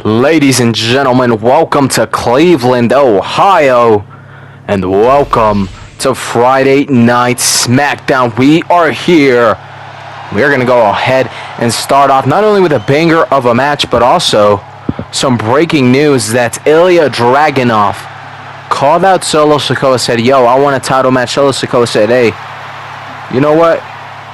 Ladies and gentlemen, welcome to Cleveland, Ohio, and welcome to Friday Night SmackDown. We are here. We're going to go ahead and start off not only with a banger of a match, but also some breaking news that Ilya Dragunov called out Solo Sikoa, said, yo, I want a title match. Solo Sikoa said, hey, you know what?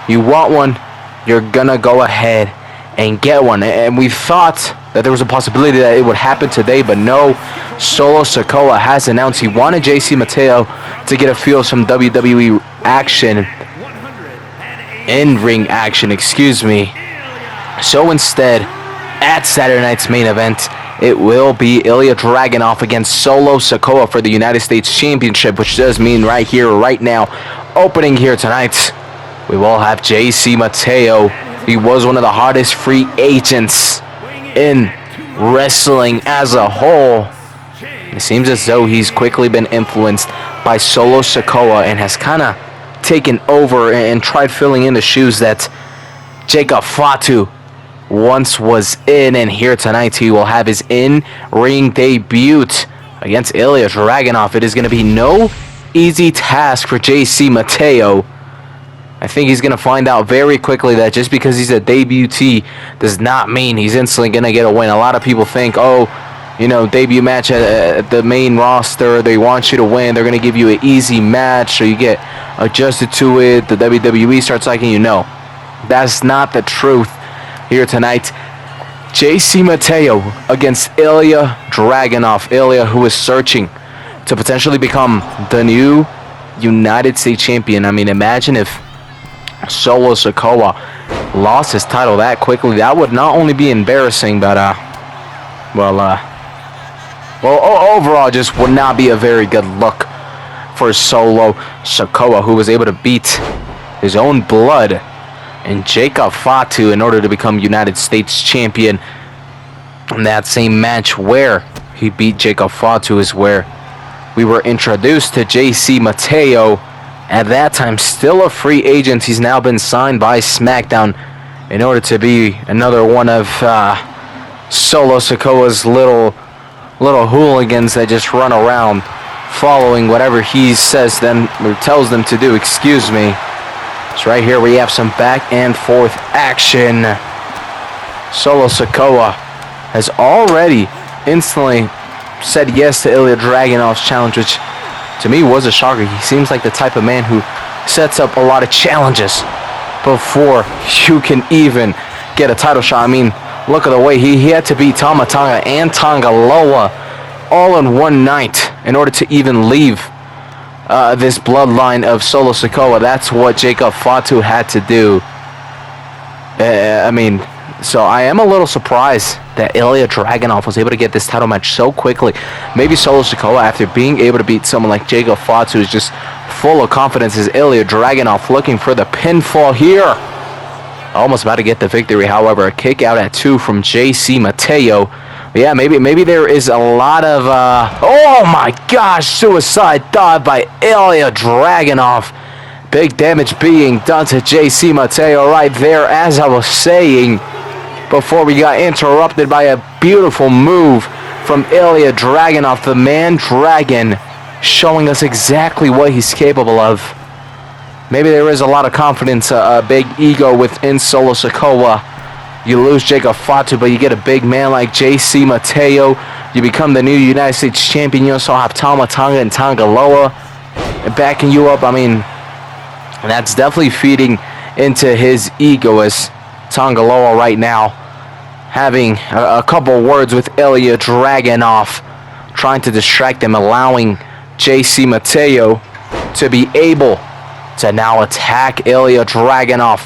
You want one, you're going to go ahead and get one. And we thought that there was a possibility that it would happen today, but no. Solo Sikoa has announced he wanted JC Mateo to get a feel of some WWE action, in-ring action, excuse me. So instead, at Saturday night's main event, it will be Ilya Dragunov against Solo Sikoa for the United States Championship, which does mean right here, right now, opening here tonight, we will have JC Mateo. He was one of the hottest free agents in wrestling as a whole. It seems as though he's quickly been influenced by Solo Sikoa and has kind of taken over and tried filling in the shoes that Jacob Fatu once was in. And here tonight he will have his in-ring debut against Ilya Dragunov. It is going to be no easy task for JC Mateo. I think he's going to find out very quickly that just because he's a debutee does not mean he's instantly going to get a win. A lot of people think, oh, you know, debut match at the main roster, they want you to win, they're going to give you an easy match, so you get adjusted to it, the WWE starts liking you. No, that's not the truth here tonight. JC Mateo against Ilya Dragunov. Ilya, who is searching to potentially become the new United States champion. I mean, imagine if Solo Sikoa lost his title that quickly. That would not only be embarrassing, but overall just would not be a very good look for Solo Sikoa, who was able to beat his own blood and Jacob Fatu in order to become United States champion. In that same match where he beat Jacob Fatu is where we were introduced to JC Mateo. At that time, still a free agent. He's now been signed by SmackDown in order to be another one of Solo Sikoa's little hooligans that just run around following whatever he says them or tells them to do. Excuse me. So right here we have some back and forth action. Solo Sikoa has already instantly said yes to Ilya Dragunov's challenge, which to me was a shocker. He seems like the type of man who sets up a lot of challenges before you can even get a title shot. I mean, look at the way he had to beat Tama Tonga and Tonga Loa all in one night in order to even leave this bloodline of Solo Sikoa. That's what Jacob Fatu had to do. So I am a little surprised that Ilya Dragunov was able to get this title match so quickly. Maybe Solo Sikoa, after being able to beat someone like Jacob Fatu, is just full of confidence. Is Ilya Dragunov looking for the pinfall here? Almost about to get the victory, however. A kick out at 2 from JC Mateo. But yeah, maybe there is a lot of... oh my gosh, suicide dive by Ilya Dragunov. Big damage being done to JC Mateo right there, as I was saying, before we got interrupted by a beautiful move from Ilya Dragunov, the man dragon, showing us exactly what he's capable of. Maybe there is a lot of confidence, a big ego within Solo Sikoa. You lose Jacob Fatu, but you get a big man like JC Mateo. You become the new United States champion. You also have Tama Tonga and Tonga Loa backing you up. I mean, that's definitely feeding into his ego, as Tonga Loa right now having a couple words with Ilya Dragunov, trying to distract him, allowing JC Mateo to be able to now attack Ilya Dragunov.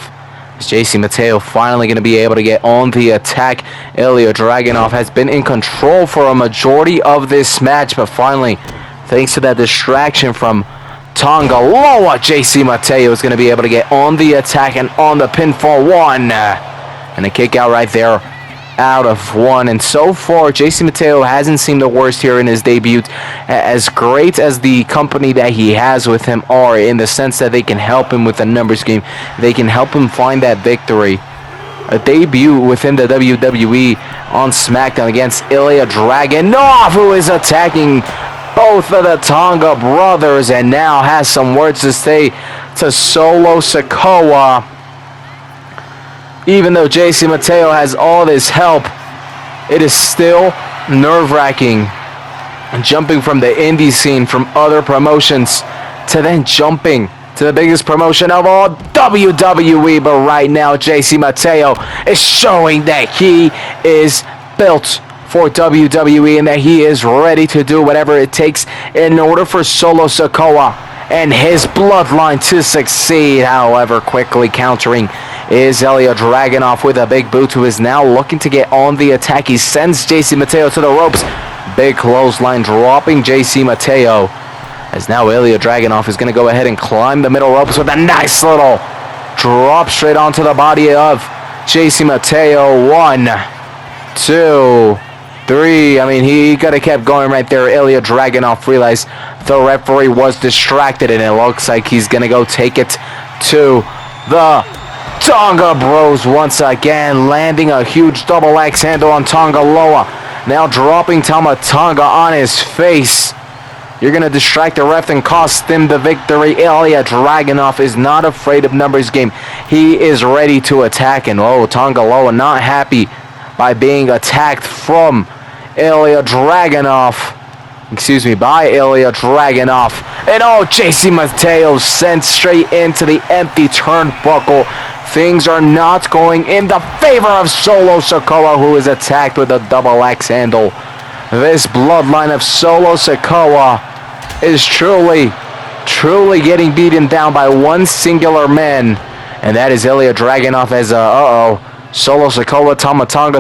Is JC Mateo finally going to be able to get on the attack? Ilya Dragunov has been in control for a majority of this match, but finally, thanks to that distraction from Tonga Loa, JC Mateo is going to be able to get on the attack and on the pinfall. 1. And a kick out right there, out of 1. And so far, JC Mateo hasn't seemed the worst here in his debut. As great as the company that he has with him are, in the sense that they can help him with the numbers game, they can help him find that victory. a debut within the WWE on SmackDown against Ilya Dragunov, who is attacking both of the Tonga brothers and now has some words to say to Solo Sikoa. Even though JC Mateo has all this help, it is still nerve-wracking. Jumping from the indie scene, from other promotions, to then jumping to the biggest promotion of all, WWE. But right now, JC Mateo is showing that he is built for WWE and that he is ready to do whatever it takes in order for Solo Sikoa and his bloodline to succeed. However, quickly countering is Ilya Dragunov with a big boot, who is now looking to get on the attack. He sends JC Mateo to the ropes. Big clothesline dropping JC Mateo. As now Ilya Dragunov is going to go ahead and climb the middle ropes with a nice little drop straight onto the body of JC Mateo. 1, 2, 3. I mean, he could have kept going right there. Ilya Dragunov realized the referee was distracted, and it looks like he's going to go take it to the Tonga Bros once again, landing a huge double axe handle on Tonga Loa. Now dropping Tama Tonga on his face. You're going to distract the ref and cost him the victory. Ilya Dragunov is not afraid of numbers game. He is ready to attack. And Tonga Loa not happy by being attacked from Ilya Dragunov. By Ilya Dragunov. And JC Mateo sent straight into the empty turnbuckle. Things are not going in the favor of Solo Sikoa, who is attacked with a double axe handle. This bloodline of Solo Sikoa is truly getting beaten down by one singular man, and that is Ilya Dragunov. As Solo Sikoa,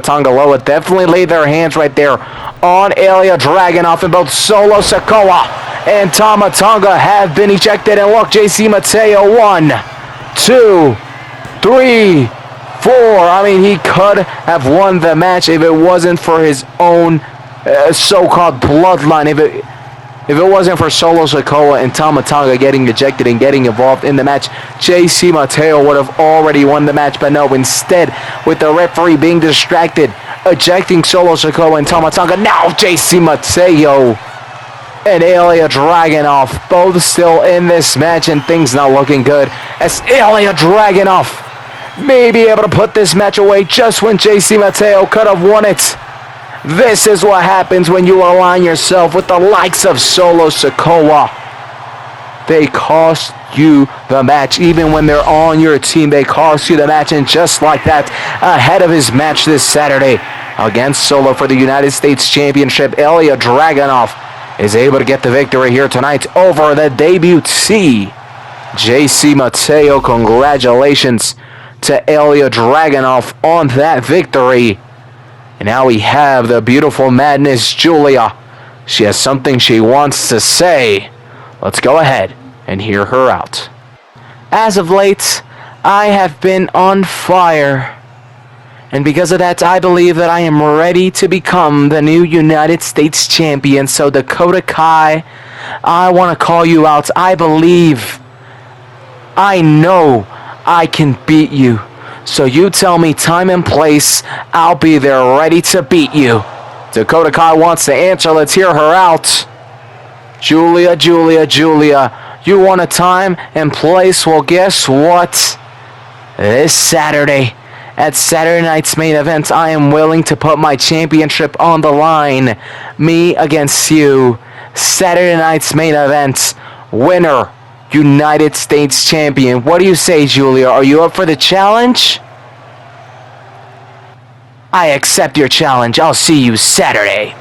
Tonga Loa definitely laid their hands right there on Ilya Dragunov, and both Solo Sikoa and Tama Tonga have been ejected. And look, JC Mateo, 1, 2, 3, 4. I mean, he could have won the match if it wasn't for his own so-called bloodline. If it wasn't for Solo Sikoa and Tama Tonga getting ejected and getting involved in the match, JC Mateo would have already won the match. But no, instead, with the referee being distracted, ejecting Solo Sikoa and Tama Tonga, now JC Mateo and Ilya Dragunov both still in this match, and things not looking good, as Ilya Dragunov may be able to put this match away just when JC Mateo could have won it. This is what happens when you align yourself with the likes of Solo Sikoa. They cost you the match. Even when they're on your team, they cost you the match. And just like that, ahead of his match this Saturday against Solo for the United States Championship, Ilya Dragunov is able to get the victory here tonight over the debutee JC Mateo. Congratulations to Ilya Dragunov on that victory. And now we have the beautiful Madness Julia. She has something she wants to say. Let's go ahead and hear her out. As of late, I have been on fire. And because of that, I believe that I am ready to become the new United States champion. So Dakota Kai, I want to call you out. I know I can beat you. So you tell me time and place, I'll be there ready to beat you. Dakota Kai wants to answer. Let's hear her out. Julia, you want a time and place? Well, guess what? This Saturday, at Saturday night's main event, I am willing to put my championship on the line. Me against you. Saturday night's main event. Winner, United States champion. What do you say, Julia? Are you up for the challenge? I accept your challenge. I'll see you Saturday.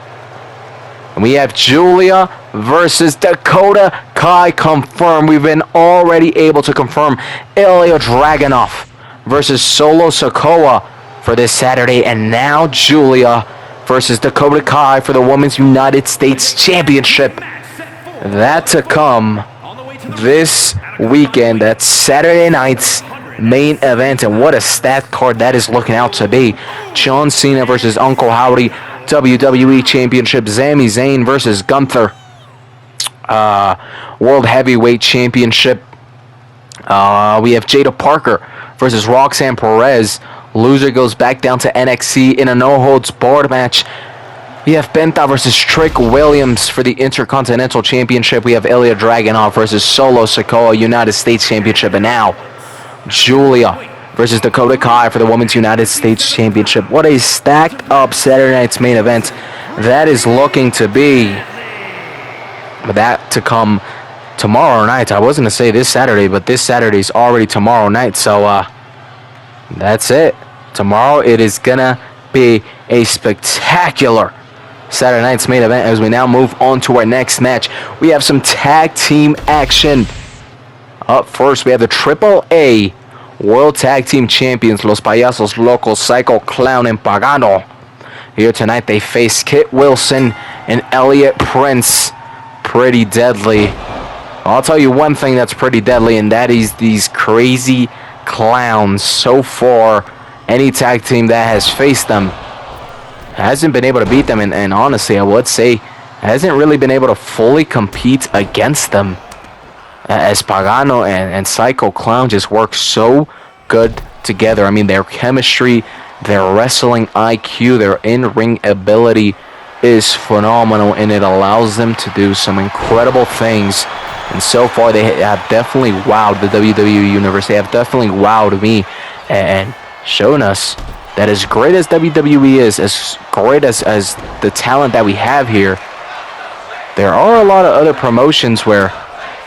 And we have Julia versus Dakota Kai confirmed. We've been already able to confirm Ilya Dragunov versus Solo Sikoa for this Saturday. And now Julia versus Dakota Kai for the Women's United States Championship. That to come this weekend. That's Saturday night's main event, and what a stacked card that is looking out to be. John Cena versus Uncle Howdy, WWE Championship. Sami Zayn versus Gunther, World Heavyweight Championship. We have Jada Parker versus Roxanne Perez, Loser goes back down to NXT in a no-holds-barred match. We have Penta versus Trick Williams for the Intercontinental Championship. We have Ilya Dragunov versus Solo Sikoa United States Championship. And now, Julia versus Dakota Kai for the Women's United States Championship. What a stacked up Saturday night's main event that is looking to be. But that to come tomorrow night. I was going to say this Saturday, but this Saturday is already tomorrow night. So that's it. Tomorrow it is going to be a spectacular Saturday night's main event. As we now move on to our next match, we have some tag team action. Up first, we have the AAA World Tag Team Champions, Los Payasos Locos, Psycho Clown, and Pagano. Here tonight, they face Kit Wilson and Elliot Prince. Pretty deadly. I'll tell you one thing that's pretty deadly, and that is these crazy clowns. So far, any tag team that has faced them hasn't been able to beat them, and honestly, I would say hasn't really been able to fully compete against them, as Pagano and Psycho Clown just work so good together. I mean, their chemistry, their wrestling IQ, their in-ring ability is phenomenal, and it allows them to do some incredible things. And so far, they have definitely wowed the WWE Universe. They have definitely wowed me and shown us that as great as WWE is, as great as the talent that we have here, there are a lot of other promotions where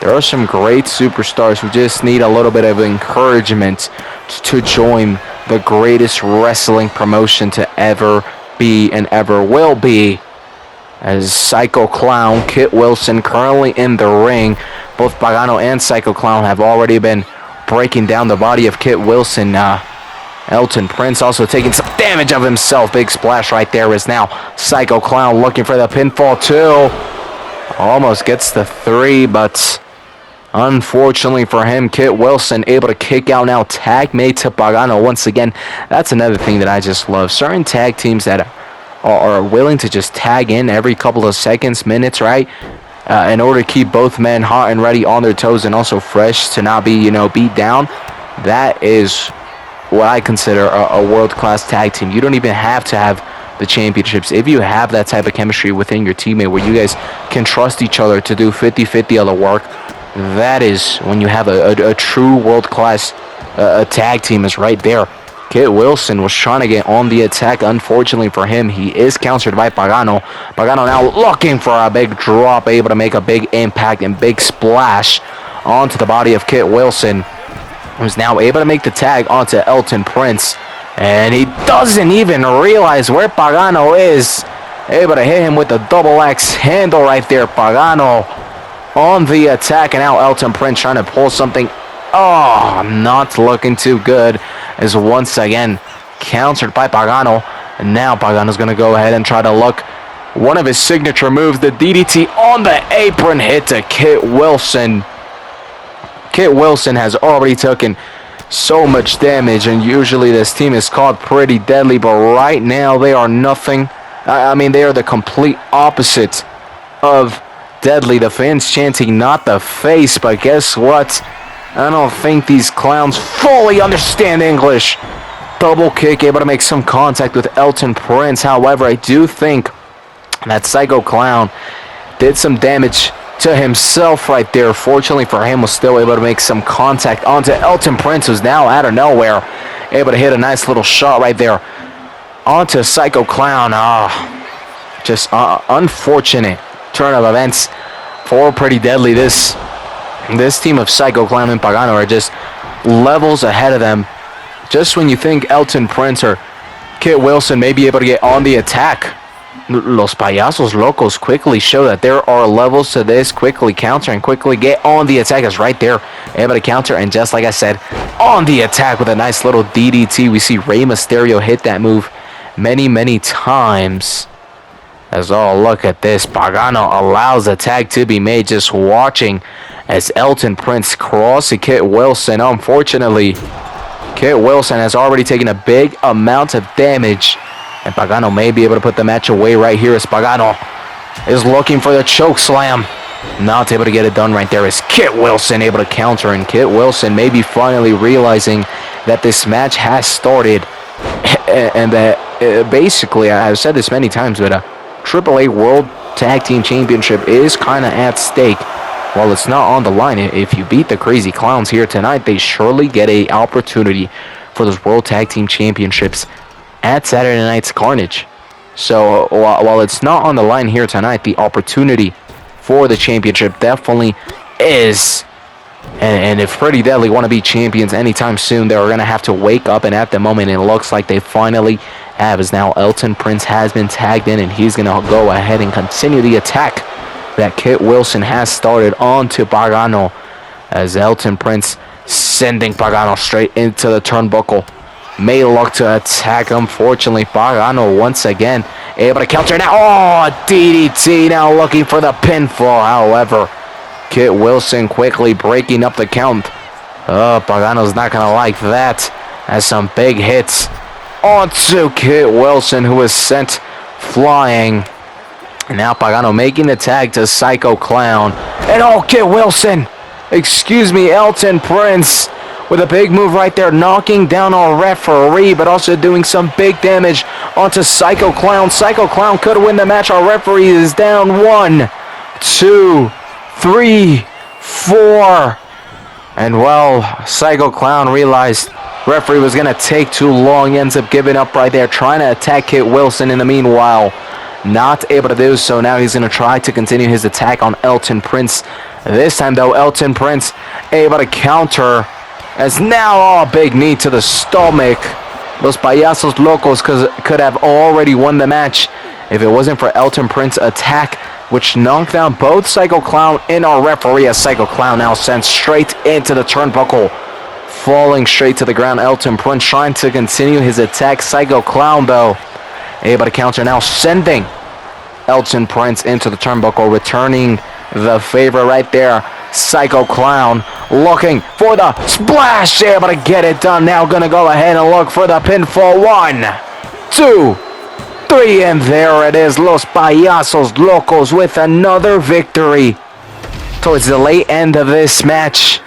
there are some great superstars who just need a little bit of encouragement to join the greatest wrestling promotion to ever be and ever will be. As Psycho Clown, Kit Wilson currently in the ring. Both Pagano and Psycho Clown have already been breaking down the body of Kit Wilson. Elton Prince also taking some damage of himself. Big splash right there is now Psycho Clown looking for the pinfall too. Almost gets the 3, but unfortunately for him, Kit Wilson able to kick out now. Tag mate to Pagano once again. That's another thing that I just love. Certain tag teams that are willing to just tag in every couple of seconds, minutes, right? In order to keep both men hot and ready on their toes and also fresh to not be, beat down. That is what I consider a world-class tag team. You don't even have to have the championships. If you have that type of chemistry within your teammate where you guys can trust each other to do 50-50 of the work, that is when you have a true world-class tag team is right there. Kit Wilson was trying to get on the attack. Unfortunately for him, he is countered by Pagano. Pagano now looking for a big drop, able to make a big impact and big splash onto the body of Kit Wilson, who's now able to make the tag onto Elton Prince. And he doesn't even realize where Pagano is. Able to hit him with the double X handle right there. Pagano on the attack, and now Elton Prince trying to pull something. Oh, not looking too good. Is once again countered by Pagano. And now Pagano's going to go ahead and try to look one of his signature moves, the DDT on the apron hit to Kit Wilson. Kit Wilson has already taken so much damage, and usually this team is called pretty deadly, but right now they are nothing. I mean, they are the complete opposite of deadly. The fans chanting not the face, but guess what? I don't think these clowns fully understand English. Double kick, able to make some contact with Elton Prince. However, I do think that Psycho Clown did some damage to himself right there. Fortunately for him, was still able to make some contact onto Elton Prince, who's now out of nowhere able to hit a nice little shot right there onto Psycho Clown. Just unfortunate turn of events for Pretty Deadly. This team of Psycho Clown and Pagano are just levels ahead of them. Just when you think Elton Prince or Kit Wilson may be able to get on the attack, Los Payasos Locos quickly show that there are levels to this. Quickly counter and quickly get on the attack. Is right there, able to counter, and just like I said, on the attack with a nice little DDT. We see Rey Mysterio hit that move many times. As look at this, Pagano allows the tag to be made. Just watching as Elton Prince crosses Kit Wilson. Unfortunately, Kit Wilson has already taken a big amount of damage, and Pagano may be able to put the match away right here as Pagano is looking for the choke slam. Not able to get it done right there as Kit Wilson able to counter, and Kit Wilson may be finally realizing that this match has started. and that basically, I've said this many times, but a AAA World Tag Team Championship is kind of at stake. While it's not on the line, if you beat the Crazy Clowns here tonight, they surely get a opportunity for those World Tag Team Championships at Saturday Night's Carnage. So while it's not on the line here tonight, the opportunity for the championship definitely is. And if Pretty Deadly want to be champions anytime soon, they're going to have to wake up. And at the moment, it looks like they finally have. As now Elton Prince has been tagged in, and he's going to go ahead and continue the attack that Kit Wilson has started onto Pagano. As Elton Prince sending Pagano straight into the turnbuckle. May look to attack. Unfortunately, Pagano once again able to counter now. Oh, DDT now looking for the pinfall. However, Kit Wilson quickly breaking up the count. Oh, Pagano's not going to like that. Has some big hits onto Kit Wilson, who is sent flying. And now Pagano making the tag to Psycho Clown. And oh, Kit Wilson. Excuse me, Elton Prince. With a big move right there, knocking down our referee, but also doing some big damage onto Psycho Clown. Psycho Clown could win the match. Our referee is down 1, 2, 3, 4. And well, Psycho Clown realized referee was going to take too long. He ends up giving up right there, trying to attack Kit Wilson in the meanwhile. Not able to do so. Now he's going to try to continue his attack on Elton Prince. This time, though, Elton Prince able to counter. As now, big knee to the stomach. Los Payasos Locos could have already won the match if it wasn't for Elton Prince's attack, which knocked down both Psycho Clown and our referee, as Psycho Clown now sent straight into the turnbuckle. Falling straight to the ground, Elton Prince trying to continue his attack. Psycho Clown, though, able to counter now, sending Elton Prince into the turnbuckle, returning the favor right there. Psycho Clown looking for the splash, able to get it done. Now gonna go ahead and look for the pinfall. 1, 2, 3, and there it is. Los Payasos Locos with another victory. Towards the late end of this match,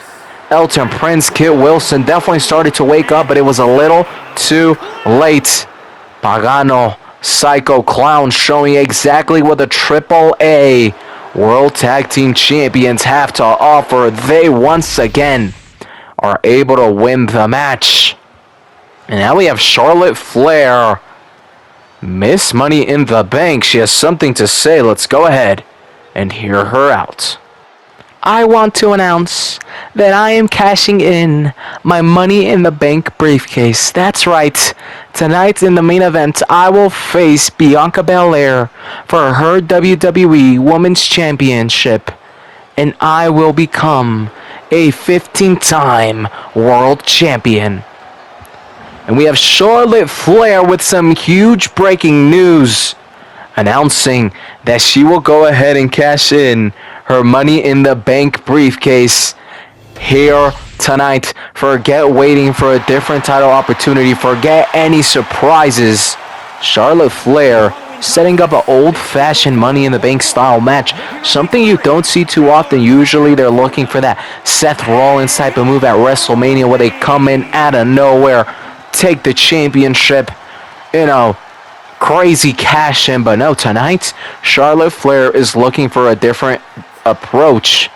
Elton Prince, Kit Wilson definitely started to wake up, but it was a little too late. Pagano, Psycho Clown showing exactly what the AAA World Tag Team Champions have to offer. They once again are able to win the match. And now we have Charlotte Flair, Miss Money in the Bank. She has something to say. Let's go ahead and hear her out. I want to announce that I am cashing in my Money in the Bank briefcase. That's right. Tonight in the main event, I will face Bianca Belair for her WWE Women's Championship, and I will become a 15-time World Champion. And we have Charlotte Flair with some huge breaking news, announcing that she will go ahead and cash in her Money in the Bank briefcase here tonight. Forget waiting for a different title opportunity. Forget any surprises. Charlotte Flair setting up an old-fashioned Money in the Bank style match. Something you don't see too often. Usually they're looking for that Seth Rollins type of move at WrestleMania where they come in out of nowhere, take the championship, crazy cash in. But no, tonight Charlotte Flair is looking for a different approach.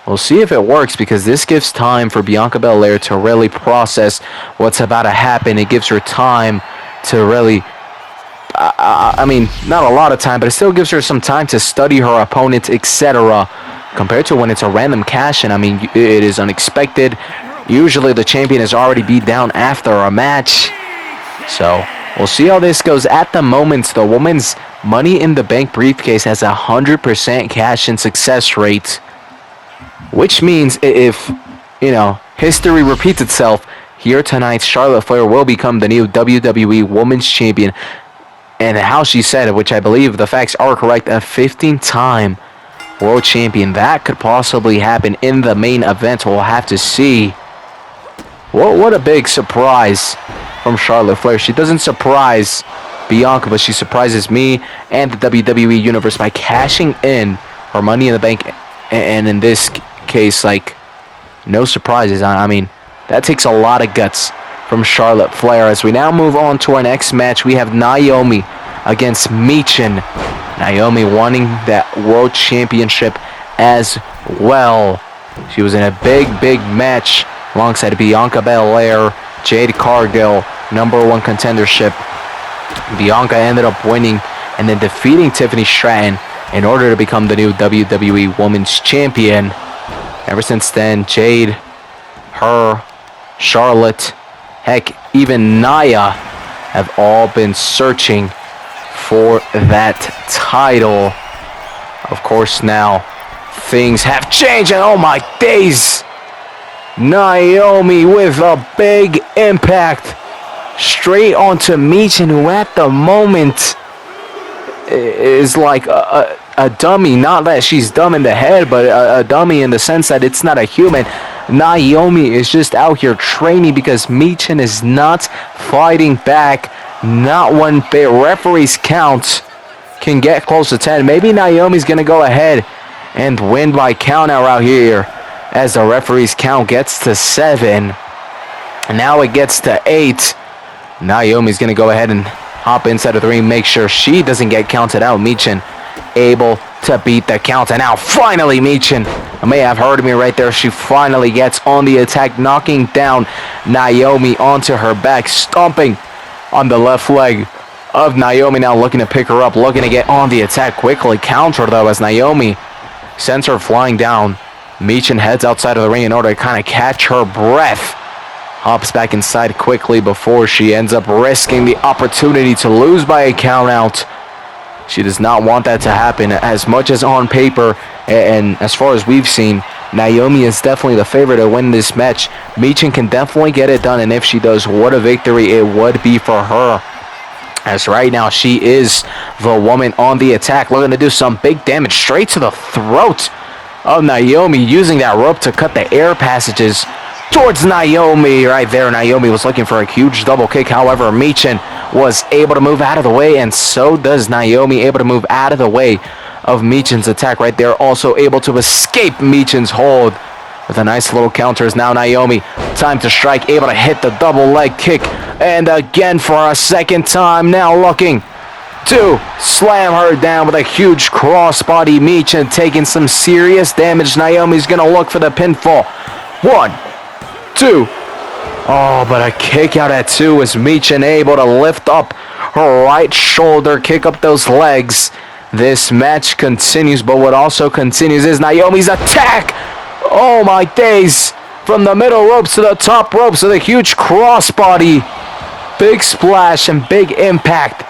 We'll see if it works, because this gives time for Bianca Belair to really process what's about to happen. It gives her time to really, not a lot of time, but it still gives her some time to study her opponent, etc. Compared to when it's a random cash-in, it is unexpected. Usually the champion is already beat down after a match. So we'll see how this goes. At the moment, the women's Money in the Bank briefcase has a 100% cash-in success rate, which means if, history repeats itself, here tonight, Charlotte Flair will become the new WWE Women's Champion. And how she said it, which I believe the facts are correct, a 15-time World Champion. That could possibly happen in the main event. We'll have to see. What a big surprise from Charlotte Flair. She doesn't surprise Bianca, but she surprises me and the WWE Universe by cashing in her Money in the Bank. And in this case, no surprises. That takes a lot of guts from Charlotte Flair. As we now move on to our next match, we have Naomi against Michin. Naomi wanting that World Championship as well. She was in a big match alongside Bianca Belair, Jade Cargill, #1 contendership. Bianca ended up winning and then defeating Tiffany Stratton in order to become the new WWE Women's Champion. Ever since then, Jade, her, Charlotte, heck, even Nia have all been searching for that title. Of course, now things have changed, and oh my days, Naomi with a big impact straight onto Michin, who at the moment is like a dummy. Not that she's dumb in the head, but a dummy in the sense that it's not a human. Naomi is just out here training because Michin is not fighting back. Not when the referee's count can get close to 10. Maybe Naomi's going to go ahead and win by count out right here as the referee's count gets to 7. And now it gets to 8. Naomi's going to go ahead and hop inside of the ring, make sure she doesn't get counted out. Michin able to beat the count. And now finally Michin, you may have heard me right there, she finally gets on the attack, knocking down Naomi onto her back, stomping on the left leg of Naomi. Now looking to pick her up, looking to get on the attack quickly. Counter though as Naomi sends her flying down. Michin heads outside of the ring in order to kind of catch her breath. Hops back inside quickly before she ends up risking the opportunity to lose by a count out. She does not want that to happen. As much as on paper and as far as we've seen, Naomi is definitely the favorite to win this match. Michin can definitely get it done, and if she does, what a victory it would be for her. As right now, she is the woman on the attack, looking to do some big damage straight to the throat of Naomi, using that rope to cut the air passages towards Naomi. Right there, Naomi was looking for a huge double kick. However, Michin was able to move out of the way, and so does Naomi, able to move out of the way of Michin's attack right there. Also able to escape Michin's hold with a nice little counter. Is now Naomi, time to strike, able to hit the double leg kick, and again for a second time, now looking to slam her down with a huge crossbody. Michin taking some serious damage. Naomi's gonna look for the pinfall. 1, 2. Oh, but a kick out at 2 is Michin able to lift up her right shoulder, kick up those legs. This match continues, but what also continues is Naomi's attack. Oh my days. From the middle ropes to the top ropes with a huge crossbody. Big splash and big impact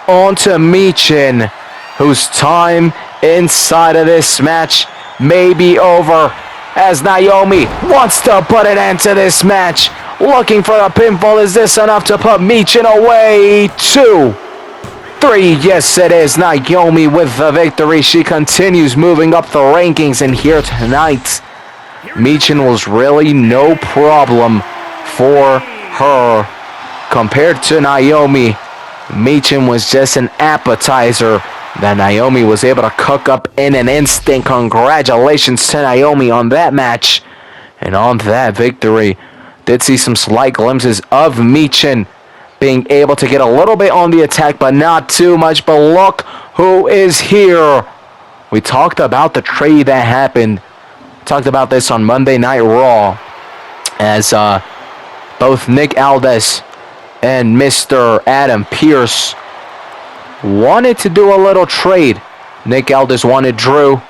onto Michin, whose time inside of this match may be over, as Naomi wants to put an end to this match. Looking for a pinfall. Is this enough to put Michin away? 2, 3. Yes, it is. Naomi with the victory. She continues moving up the rankings, and here tonight, Michin was really no problem for her. Compared to Naomi, Michin was just an appetizer that Naomi was able to cook up in an instant. Congratulations to Naomi on that match and on that victory. Did see some slight glimpses of Michin being able to get a little bit on the attack, but not too much. But look who is here. We talked about the trade that happened. Talked about this on Monday Night Raw, as both Nick Aldis and Mr. Adam Pearce wanted to do a little trade. Nick Aldis wanted Drew.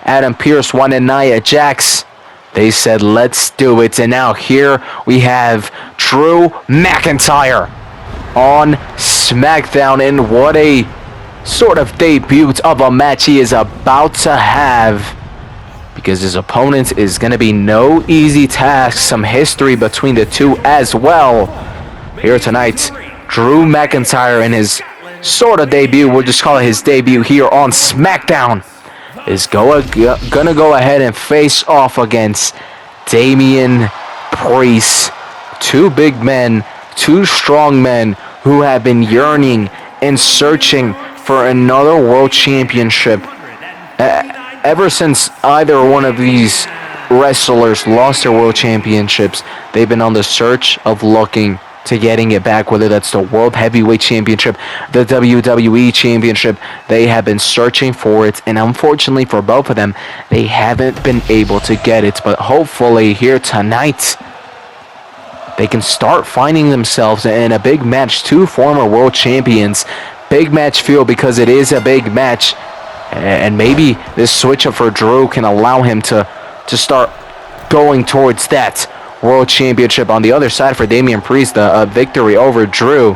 Adam Pearce wanted Nia Jax. They said, let's do it. And now here we have Drew McIntyre on SmackDown. And what a sort of debut of a match he is about to have, because his opponent is going to be no easy task. Some history between the two as well. Here tonight, Drew McIntyre in his sort of debut, we'll just call it his debut here on SmackDown, is gonna go ahead and face off against Damian Priest. Two big men, two strong men who have been yearning and searching for another world championship ever since either one of these wrestlers lost their world championships, they've been on the search of looking to getting it back, whether that's the World Heavyweight Championship, the WWE Championship. They have been searching for it, and unfortunately for both of them, they haven't been able to get it. But hopefully here tonight, they can start finding themselves in a big match. Two former world champions. Big match feel because it is a big match. And maybe this switch up for Drew can allow him to start going towards that World Championship. On the other side for Damian Priest, a victory over Drew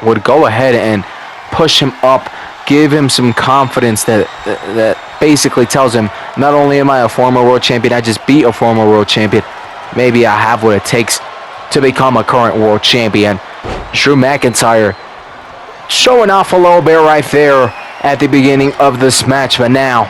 would go ahead and push him up, give him some confidence that basically tells him, not only am I a former world champion, I just beat a former world champion. Maybe I have what it takes to become a current world champion. Drew McIntyre showing off a little bit right there at the beginning of this match, but now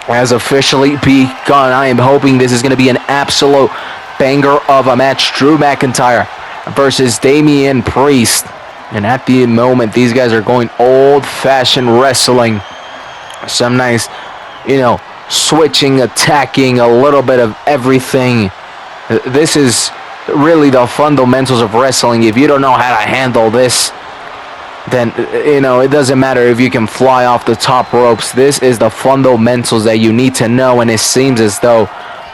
has officially begun. I am hoping this is going to be an absolute banger of a match. Drew McIntyre versus Damian Priest. And at the moment, these guys are going old-fashioned wrestling. Some nice, switching, attacking, a little bit of everything. This is really the fundamentals of wrestling. If you don't know how to handle this, then, it doesn't matter if you can fly off the top ropes. This is the fundamentals that you need to know, and it seems as though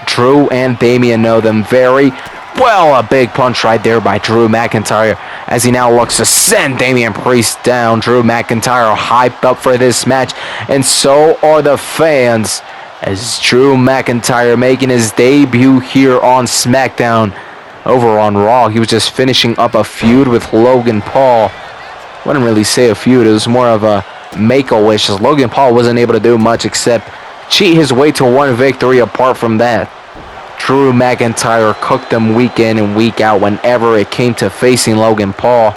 Drew and Damian know them very well. A big punch right there by Drew McIntyre as he now looks to send Damian Priest down. Drew McIntyre hyped up for this match, and so are the fans, as Drew McIntyre making his debut here on SmackDown. Over on Raw, he was just finishing up a feud with Logan Paul. Wouldn't really say a feud, it was more of a make-a-wish, as Logan Paul wasn't able to do much except cheat his way to one victory. Apart from that, Drew McIntyre cooked them week in and week out whenever it came to facing Logan Paul.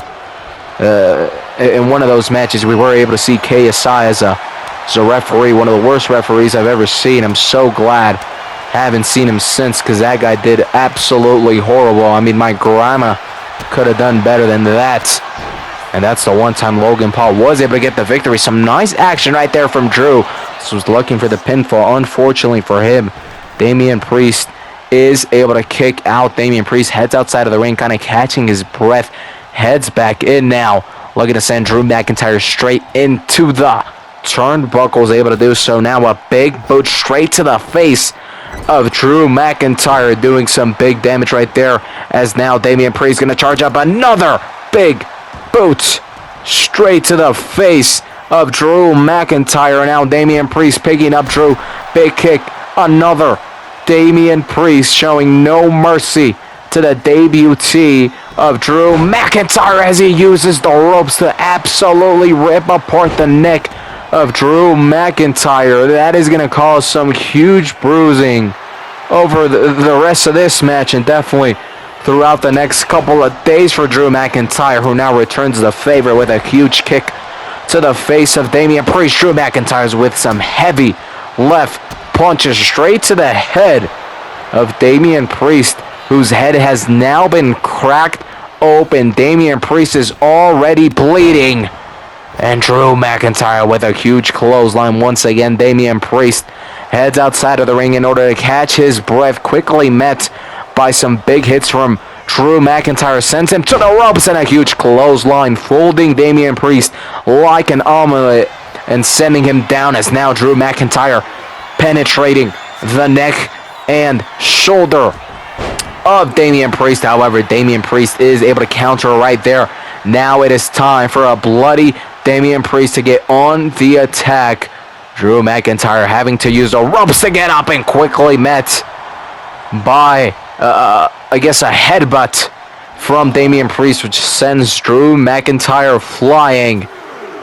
In one of those matches, we were able to see KSI as a referee, one of the worst referees I've ever seen. I'm so glad I haven't seen him since, because that guy did absolutely horrible. I mean, my grandma could have done better than that. And that's the one time Logan Paul was able to get the victory. Some nice action right there from Drew. This was looking for the pinfall. Unfortunately for him, Damian Priest is able to kick out. Damian Priest heads outside of the ring, kind of catching his breath. Heads back in now. Looking to send Drew McIntyre straight into the turnbuckles. Able to do so now. A big boot straight to the face of Drew McIntyre. Doing some big damage right there. As now Damian Priest going to charge up another big boot straight to the face of Drew McIntyre. Now Damian Priest picking up Drew. Big kick. Another. Damian Priest showing no mercy to the debutee of Drew McIntyre as he uses the ropes to absolutely rip apart the neck of Drew McIntyre. That is going to cause some huge bruising over the rest of this match, and definitely throughout the next couple of days for Drew McIntyre, who now returns the favor with a huge kick to the face of Damian Priest. Drew McIntyre's with some heavy left punches straight to the head of Damian Priest, whose head has now been cracked open. Damian Priest is already bleeding. And Drew McIntyre with a huge clothesline. Once again, Damian Priest heads outside of the ring in order to catch his breath. Quickly met by some big hits from Drew McIntyre. Sends him to the ropes and a huge clothesline, folding Damian Priest like an omelet and sending him down, as now Drew McIntyre penetrating the neck and shoulder of Damian Priest. However, Damian Priest is able to counter right there. Now it is time for a bloody Damian Priest to get on the attack. Drew McIntyre having to use the ropes to get up, and quickly met by, I guess, a headbutt from Damian Priest, which sends Drew McIntyre flying.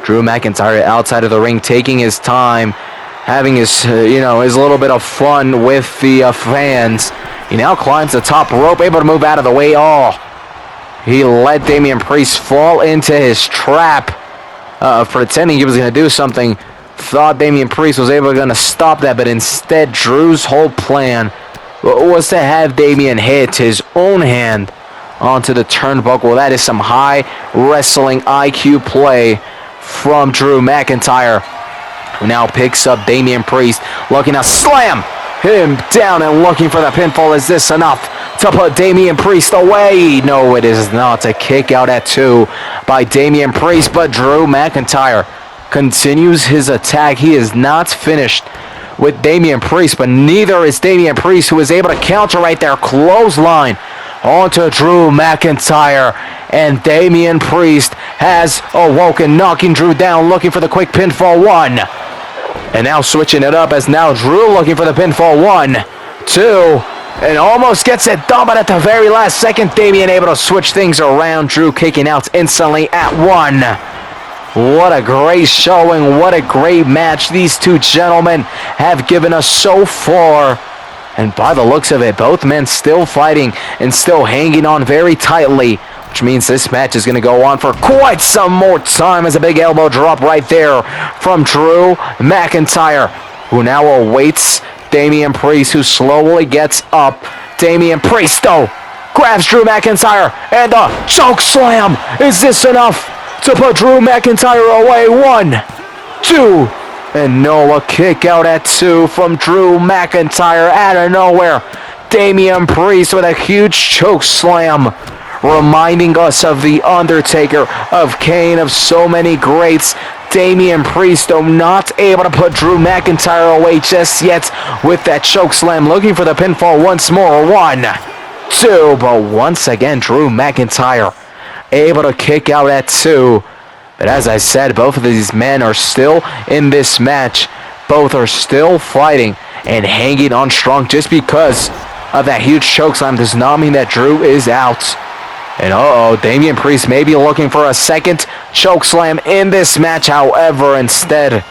Drew McIntyre outside of the ring, taking his time, having his, his little bit of fun with the fans. He now climbs the top rope, able to move out of the way. He let Damian Priest fall into his trap, pretending he was going to do something. Thought Damian Priest was going to stop that, but instead Drew's whole plan was to have Damian hit his own hand onto the turnbuckle. That is some high wrestling IQ play from Drew McIntyre, who now picks up Damian Priest, looking to slam him down and looking for the pinfall. Is this enough to put Damian Priest away? No, it is not. A kick out at 2 by Damian Priest, but Drew McIntyre continues his attack. He is not finished with Damian Priest, but neither is Damian Priest, who is able to counter right there. Clothesline onto Drew McIntyre, and Damian Priest has awoken, knocking Drew down, looking for the quick pinfall. 1. And now switching it up as now Drew looking for the pinfall. 1, 2, and almost gets it done, but at the very last second, Damian able to switch things around. Drew kicking out instantly at 1. What a great showing. What a great match these two gentlemen have given us so far. And by the looks of it, both men still fighting and still hanging on very tightly, which means this match is going to go on for quite some more time. As a big elbow drop right there from Drew McIntyre, who now awaits Damian Priest, who slowly gets up. Damian Priest, though, grabs Drew McIntyre, and a choke slam. Is this enough to put Drew McIntyre away? 1, 2, and no, a kick out at 2 from Drew McIntyre out of nowhere. Damian Priest with a huge choke slam, reminding us of The Undertaker, of Kane, of so many greats. Damian Priest, though, not able to put Drew McIntyre away just yet with that choke slam, looking for the pinfall once more. 1, 2, but once again, Drew McIntyre able to kick out at 2. But as I said, both of these men are still in this match. Both are still fighting and hanging on strong. Just because of that huge chokeslam does not mean that Drew is out. And Damian Priest may be looking for a second chokeslam in this match. However, instead,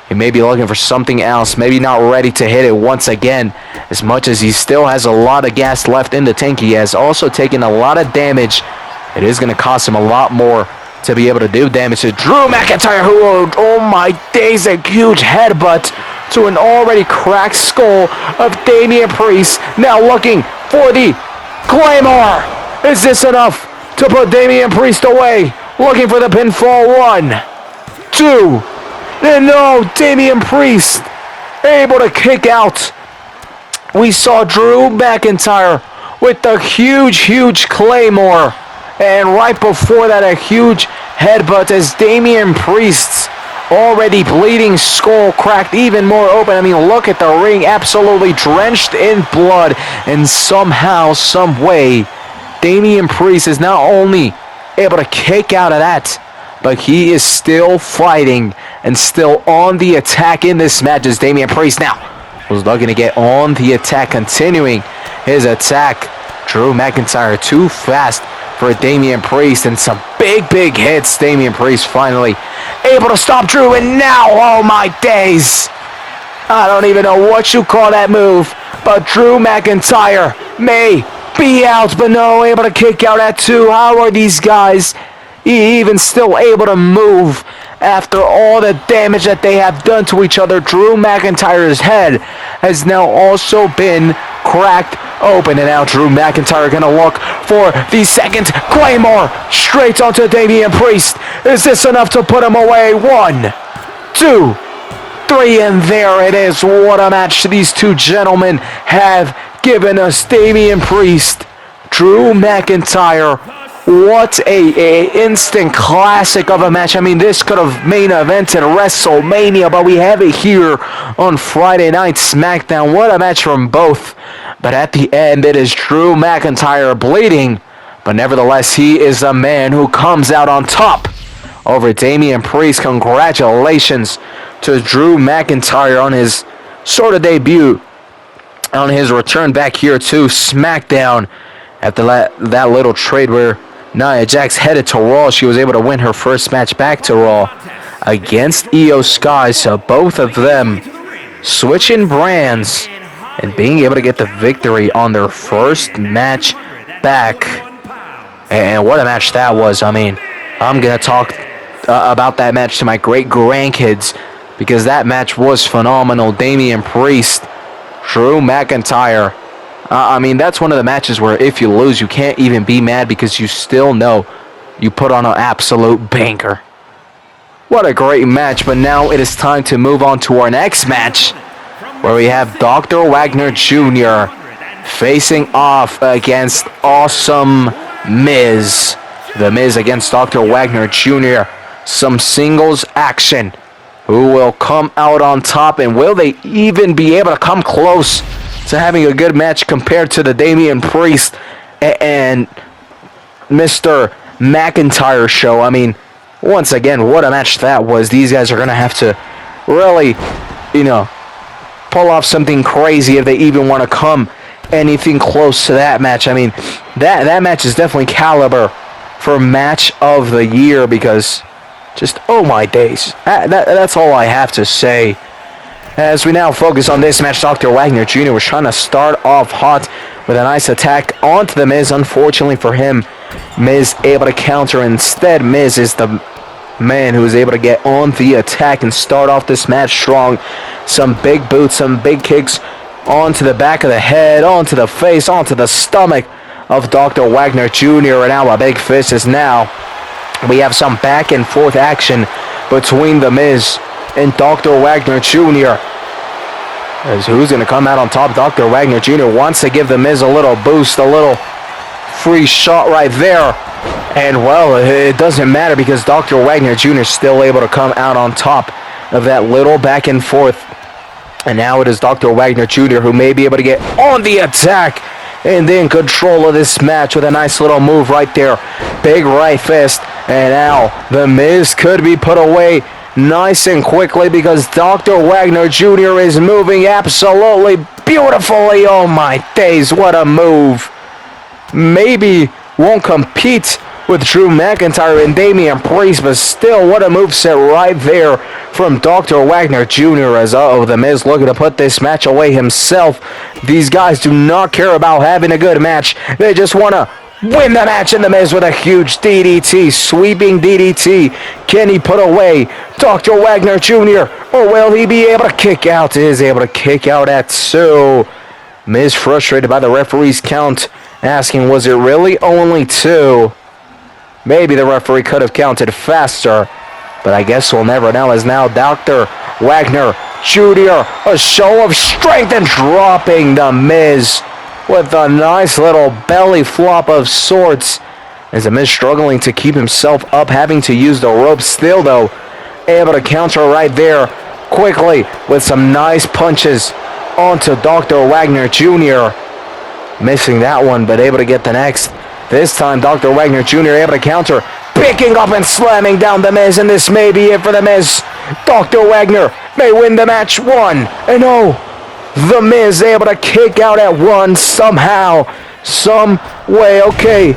he may be looking for something else. Maybe not ready to hit it once again. As much as he still has a lot of gas left in the tank, he has also taken a lot of damage. It is going to cost him a lot more to be able to do damage to Drew McIntyre, who, oh my days, a huge headbutt to an already cracked skull of Damian Priest. Now looking for the Claymore. Is this enough to put Damian Priest away? Looking for the pinfall. 1, 2, and no, Damian Priest able to kick out. We saw Drew McIntyre with the huge Claymore. And right before that, a huge headbutt as Damian Priest's already bleeding skull cracked even more open. I mean, look at the ring, absolutely drenched in blood. And somehow, some way, Damian Priest is not only able to kick out of that, but he is still fighting and still on the attack in this match as Damian Priest now was looking to get on the attack, continuing his attack. Drew McIntyre too fast for Damian Priest, and some big hits. Damian Priest finally able to stop Drew, and now, oh my days, I don't even know what you call that move, but Drew McIntyre may be out, but no, able to kick out at 2. How are these guys even still able to move after all the damage that they have done to each other? Drew McIntyre's head has now also been cracked open, and now Drew McIntyre gonna look for the second Claymore straight onto Damian Priest. Is this enough to put him away? 1, 2, 3, and there it is. What a match these two gentlemen have given us. Damian Priest, Drew McIntyre. What a instant classic of a match. I mean, this could have main evented WrestleMania, but we have it here on Friday Night SmackDown. What a match from both. But at the end, it is Drew McIntyre bleeding. But nevertheless, he is the man who comes out on top over Damian Priest. Congratulations to Drew McIntyre on his sort of debut, on his return back here to SmackDown after that little trade where Nia Jax headed to Raw. She was able to win her first match back to Raw against Io Sky. So both of them switching brands and being able to get the victory on their first match back. And what a match that was. I mean, I'm going to talk about that match to my great grandkids because that match was phenomenal. Damian Priest, Drew McIntyre. I mean, that's one of the matches where if you lose, you can't even be mad because you still know you put on an absolute banger. What a great match, but now it is time to move on to our next match. where we have Dr. Wagner Jr. facing off against Awesome Miz. The Miz against Dr. Wagner Jr. Some singles action. Who will come out on top, and will they even be able to come close to having a good match compared to the Damian Priest and Mr. McIntyre show? I mean, once again, what a match that was. These guys are going to have to really, pull off something crazy if they even want to come anything close to that match. I mean, that match is definitely caliber for match of the year, because just, oh my days. That's all I have to say. As we now focus on this match, Dr. Wagner Jr. was trying to start off hot with a nice attack onto the Miz. Unfortunately for him, Miz able to counter. Instead, Miz is the man who is able to get on the attack and start off this match strong. Some big boots, some big kicks onto the back of the head, onto the face, onto the stomach of Dr. Wagner Jr. And now a big fist is now. We have some back and forth action between The Miz and Dr. Wagner Jr. As who's going to come out on top? Dr. Wagner Jr. wants to give The Miz a little boost, a little free shot right there. And, well, it doesn't matter, because Dr. Wagner Jr. is still able to come out on top of that little back and forth. And now it is Dr. Wagner Jr. who may be able to get on the attack and in control of this match with a nice little move right there. Big right fist. And now The Miz could be put away nice and quickly, because Dr. Wagner Jr. is moving absolutely beautifully. Oh my days, what a move. Maybe won't compete with Drew McIntyre and Damian Priest, but still, what a moveset right there from Dr. Wagner Jr. as The Miz looking to put this match away himself. These guys do not care about having a good match. They just want to win the match, in The Miz with a huge DDT, sweeping DDT. Can he put away Dr. Wagner Jr., or will he be able to kick out? He is able to kick out at 2. Miz frustrated by the referee's count, asking, was it really only 2? Maybe the referee could have counted faster, but I guess we'll never know, as now Dr. Wagner Jr., a show of strength, and dropping The Miz with a nice little belly flop of sorts, as The Miz struggling to keep himself up, having to use the rope. Still, though, able to counter right there quickly with some nice punches onto Dr. Wagner Jr. Missing that one, but able to get the next. This time, Dr. Wagner Jr. able to counter, picking up and slamming down The Miz, and this may be it for The Miz. Dr. Wagner may win the match 1-0. The Miz able to kick out at 1 somehow, some way. Okay,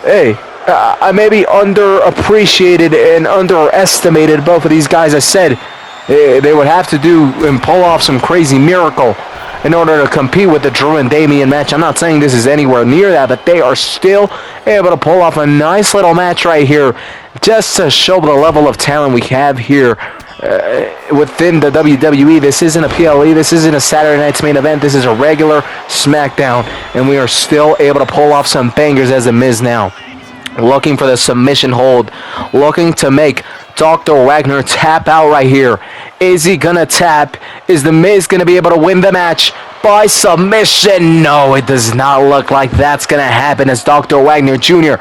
hey, I maybe underappreciated and underestimated both of these guys. I said they would have to do and pull off some crazy miracle in order to compete with the Drew and Damian match. I'm not saying this is anywhere near that, but they are still able to pull off a nice little match right here, just to show the level of talent we have here within the WWE. This isn't a PLE, this isn't a Saturday Night's Main Event, this is a regular SmackDown, and we are still able to pull off some bangers as The Miz now looking for the submission hold, looking to make Dr. Wagner tap out right here. Is he gonna tap? Is The Miz gonna be able to win the match by submission? No, it does not look like that's gonna happen, as Dr. Wagner Jr.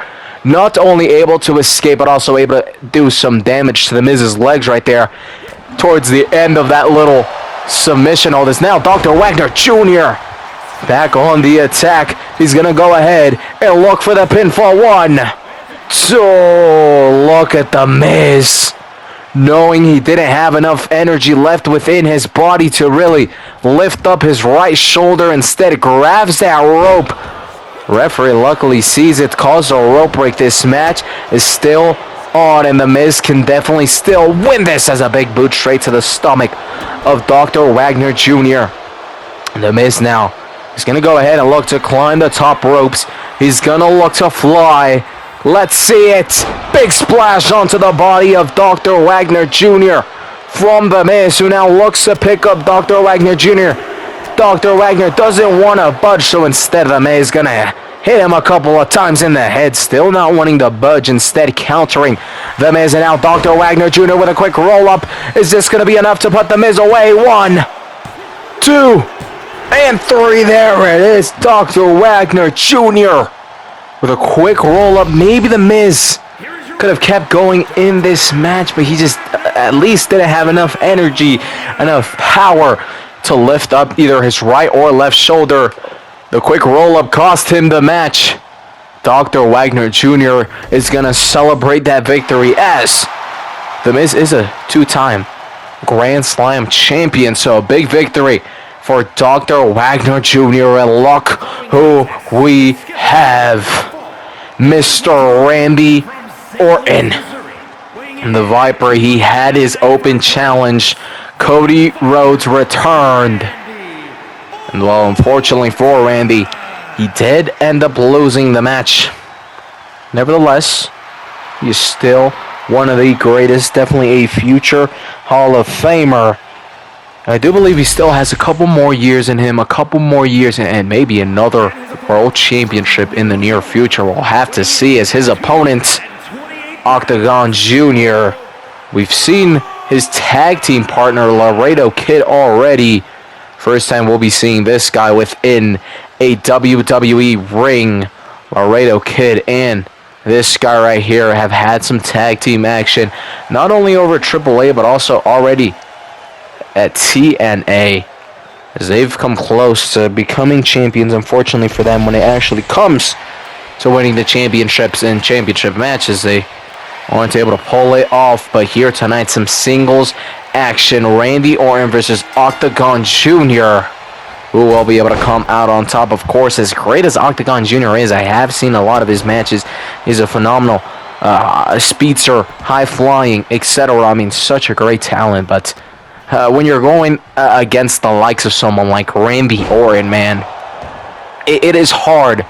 not only able to escape, but also able to do some damage to The Miz's legs right there towards the end of that little submission hold. Is now Dr. Wagner Jr. back on the attack. He's gonna go ahead and look for the pinfall. 1, 2. Look at The Miz, knowing he didn't have enough energy left within his body to really lift up his right shoulder. Instead, grabs that rope. Referee luckily sees it, calls a rope break. This match is still on, and The Miz can definitely still win this, as a big boot straight to the stomach of Dr. Wagner Jr. The Miz now is going to go ahead and look to climb the top ropes. He's going to look to fly. Let's see it. Big splash onto the body of Dr. Wagner Jr. from The Miz, who now looks to pick up Dr. Wagner Jr. Dr. Wagner doesn't want to budge, so instead The Miz is going to hit him a couple of times in the head, still not wanting to budge, instead countering The Miz. And now Dr. Wagner Jr. with a quick roll-up. Is this going to be enough to put The Miz away? 1, 2, and 3. There it is. Dr. Wagner Jr. with a quick roll-up. Maybe The Miz could have kept going in this match, but he just at least didn't have enough energy, enough power to lift up either his right or left shoulder. The quick roll-up cost him the match. Dr. Wagner Jr. is going to celebrate that victory, as The Miz is a 2-time Grand Slam champion, so a big victory for Dr. Wagner Jr. And look who we have, Mr. Randy Orton. And the Viper, he had his open challenge. Cody Rhodes returned. And well, unfortunately for Randy, he did end up losing the match. Nevertheless, he is still one of the greatest, definitely a future Hall of Famer. I do believe he still has a couple more years in him, and maybe another World Championship in the near future. We'll have to see, as his opponent, Octagon Jr. We've seen his tag team partner, Laredo Kid, already. First time we'll be seeing this guy within a WWE ring. Laredo Kid and this guy right here have had some tag team action, not only over AAA, but also already at TNA, as they've come close to becoming champions. Unfortunately for them, when it actually comes to winning the championships and championship matches, they aren't able to pull it off. But here tonight, some singles action. Randy Orton versus Octagon Jr., who will be able to come out on top. Of course, as great as Octagon Jr. is, I have seen a lot of his matches. He's a phenomenal speedster, high-flying, etc. I mean, such a great talent. But when you're going against the likes of someone like Randy Orton, man, it is hard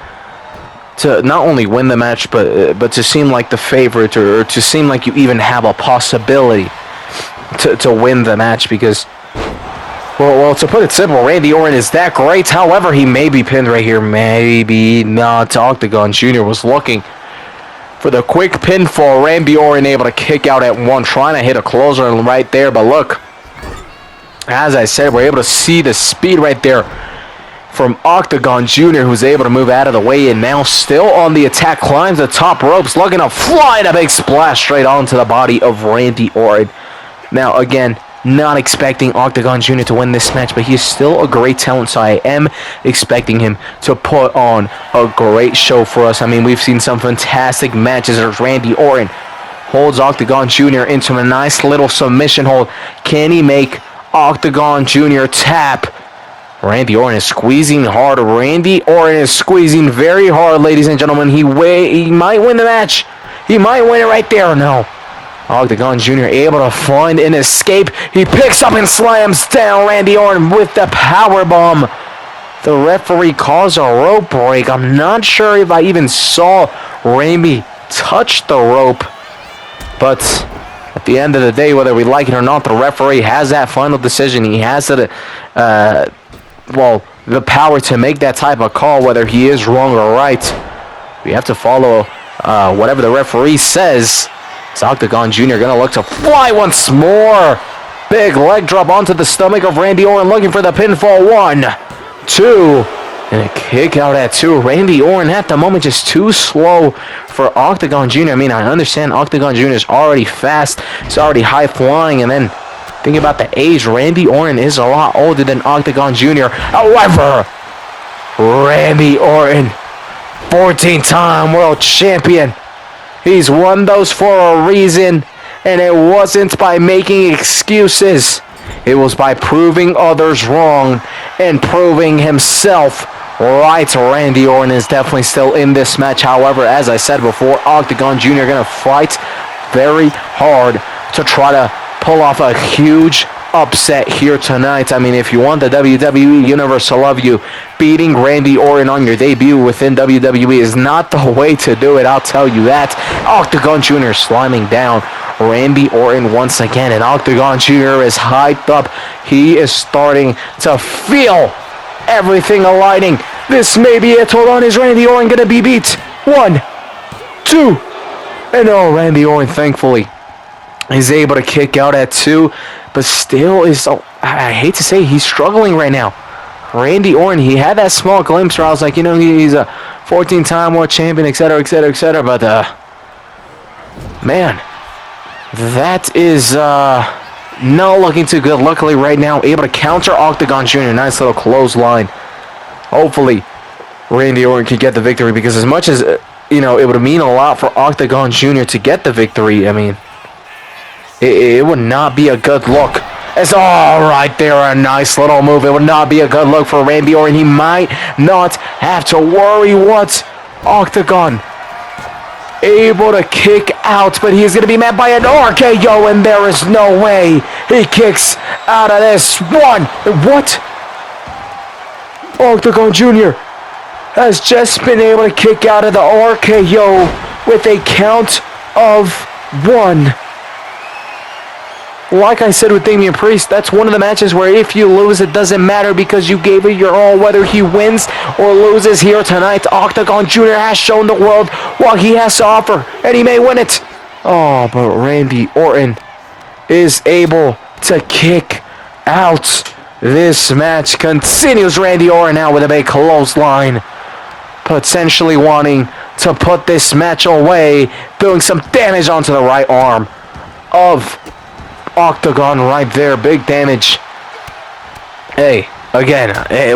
to not only win the match, but to seem like the favorite, or to seem like you even have a possibility to win the match, because, well, to put it simple, Randy Orton is that great. However, he may be pinned right here. Maybe not. Octagon Jr. was looking for the quick pinfall. Randy Orton able to kick out at 1, trying to hit a closer right there. But look, as I said, we're able to see the speed right there from Octagon Jr., who's able to move out of the way, and now still on the attack, climbs the top ropes, looking to fly a big splash straight onto the body of Randy Orton. Now, again, not expecting Octagon Jr. to win this match, but he's still a great talent, so I am expecting him to put on a great show for us. I mean, we've seen some fantastic matches as Randy Orton holds Octagon Jr. into a nice little submission hold. Can he make Octagon Jr. tap? Randy Orton is squeezing hard. Randy Orton is squeezing very hard, ladies and gentlemen. He might win the match. He might win it right there. No. Octagon Jr. able to find an escape. He picks up and slams down Randy Orton with the powerbomb. The referee calls a rope break. I'm not sure if I even saw Randy touch the rope. But at the end of the day, whether we like it or not, the referee has that final decision. He has the power to make that type of call, whether he is wrong or right. We have to follow whatever the referee says. It's Octagon Jr. going to look to fly once more. Big leg drop onto the stomach of Randy Orton, looking for the pinfall. 1, 2, and a kick out at 2. Randy Orton at the moment just too slow for Octagon Jr. I mean, I understand Octagon Jr. is already fast. It's already high flying, and then think about the age. Randy Orton is a lot older than Octagon Jr. However, Randy Orton, 14-time world champion. He's won those for a reason, and it wasn't by making excuses. It was by proving others wrong and proving himself right. Randy Orton is definitely still in this match. However, as I said before, Octagon Jr. going to fight very hard to try to pull off a huge upset here tonight. I mean, if you want the WWE Universe to love you, beating Randy Orton on your debut within WWE is not the way to do it, I'll tell you that. Octagon Jr. slamming down Randy Orton once again, and Octagon Jr. is hyped up. He is starting to feel everything aligning. This may be it. Hold on, is Randy Orton going to be beat? 1, 2, and Randy Orton, thankfully, is able to kick out at 2, but still is, I hate to say, he's struggling right now. Randy Orton, he had that small glimpse where I was like, he's a 14-time world champion, etc., etc., etc., but, man, that is, not looking too good. Luckily, right now, able to counter Octagon Jr. Nice little clothesline. Hopefully, Randy Orton can get the victory, because as much as, it would mean a lot for Octagon Jr. to get the victory, I mean, it would not be a good look. It's all right there, a nice little move. It would not be a good look for Randy Orton. He might not have to worry. What? Octagon able to kick out, but he's going to be met by an RKO, and there is no way he kicks out of this one. What? Octagon Jr. has just been able to kick out of the RKO with a count of 1. Like I said with Damian Priest, that's one of the matches where if you lose, it doesn't matter because you gave it your all. Whether he wins or loses here tonight, Octagon Jr. has shown the world what he has to offer, and he may win it. Oh, but Randy Orton is able to kick out this match. Continues Randy Orton now with a big clothesline, potentially wanting to put this match away, doing some damage onto the right arm of Octagon right there. Big damage. Hey, again,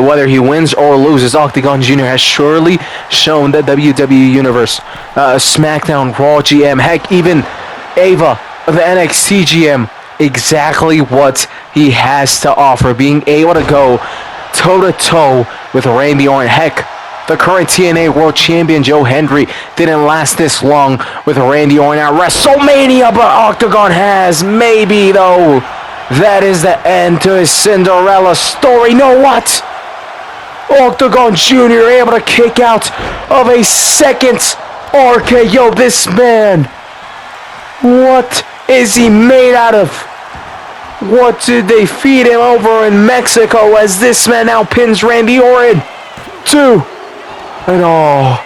whether he wins or loses, Octagon Jr. has surely shown the WWE Universe, SmackDown, Raw GM, heck, even Ava, the NXT GM, exactly what he has to offer. Being able to go toe-to-toe with Randy Orton. Heck, the current TNA World Champion Joe Hendry didn't last this long with Randy Orton at WrestleMania, but Octagon has. Maybe, though, that is the end to his Cinderella story. Know what? Octagon Jr. able to kick out of a second RKO. This man, what is he made out of? What did they feed him over in Mexico as this man now pins Randy Orton? 2. And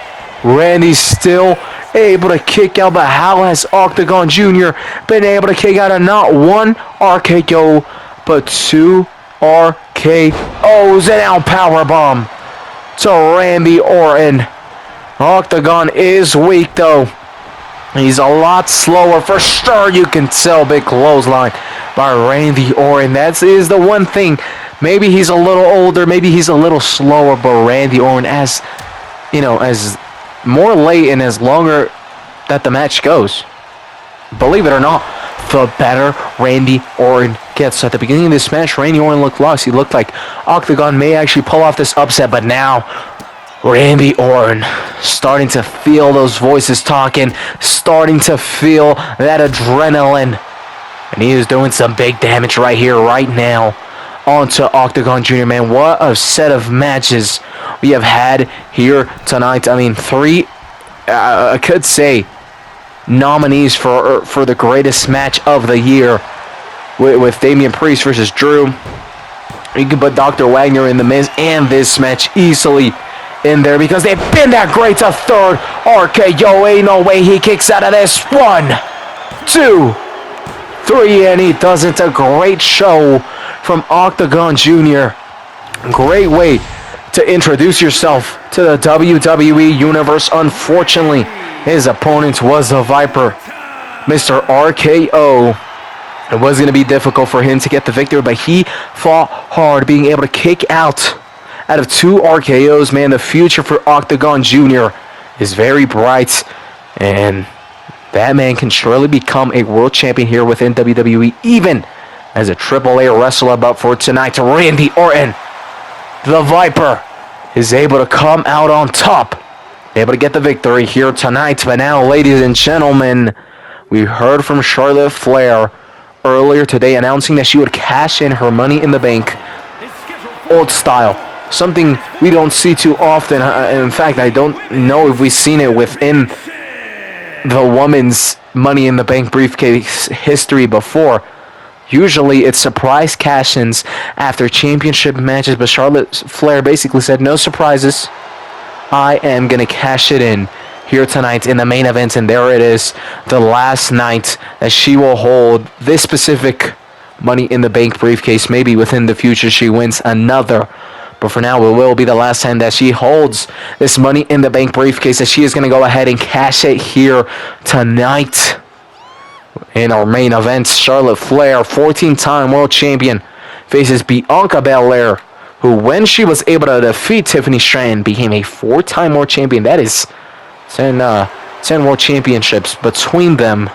Randy's still able to kick out, but how has Octagon Jr. been able to kick out of not 1 RKO, but 2 RKOs, and now powerbomb to Randy Orton. Octagon is weak, though. He's a lot slower for sure. You can tell. Big clothesline by Randy Orton. That is the one thing. Maybe he's a little older. Maybe he's a little slower. But Randy Orton, as more late and as longer that the match goes, believe it or not, the better Randy Orton gets. So at the beginning of this match, Randy Orton looked lost. He looked like Octagon may actually pull off this upset. But now, Randy Orton starting to feel those voices talking, starting to feel that adrenaline. And he is doing some big damage right here, right now, onto Octagon Jr. Man, what a set of matches we have had here tonight. I mean, 3, I could say, nominees for the greatest match of the year with Damian Priest versus Drew. You can put Dr. Wagner in the Miz and this match easily in there because they've been that great. A 3rd RKO. Ain't no way he kicks out of this. 1, 2, 3, and he does it. A great show from Octagon Jr. Great way to introduce yourself to the WWE Universe. Unfortunately, his opponent was the Viper, Mr. RKO. It was going to be difficult for him to get the victory, but he fought hard, being able to kick out of 2 RKOs. Man, the future for Octagon Jr. is very bright, and that man can surely become a world champion here within WWE, even as a AAA wrestler. But for tonight, Randy Orton, the Viper, is able to come out on top, able to get the victory here tonight. But now, ladies and gentlemen, we heard from Charlotte Flair earlier today announcing that she would cash in her Money in the Bank old style. Something we don't see too often. In fact, I don't know if we've seen it within the women's Money in the Bank briefcase history before. Usually it's surprise cash-ins after championship matches, but Charlotte Flair basically said, no surprises. I am going to cash it in here tonight in the main event, and there it is, the last night that she will hold this specific Money in the Bank briefcase. Maybe within the future she wins another. But for now, it will be the last time that she holds this Money in the Bank briefcase, that she is going to go ahead and cash it here tonight. In our main event, Charlotte Flair, 14-time world champion, faces Bianca Belair, who, when she was able to defeat Tiffany Stratton, became a 4-time world champion. That is 10 world championships between them.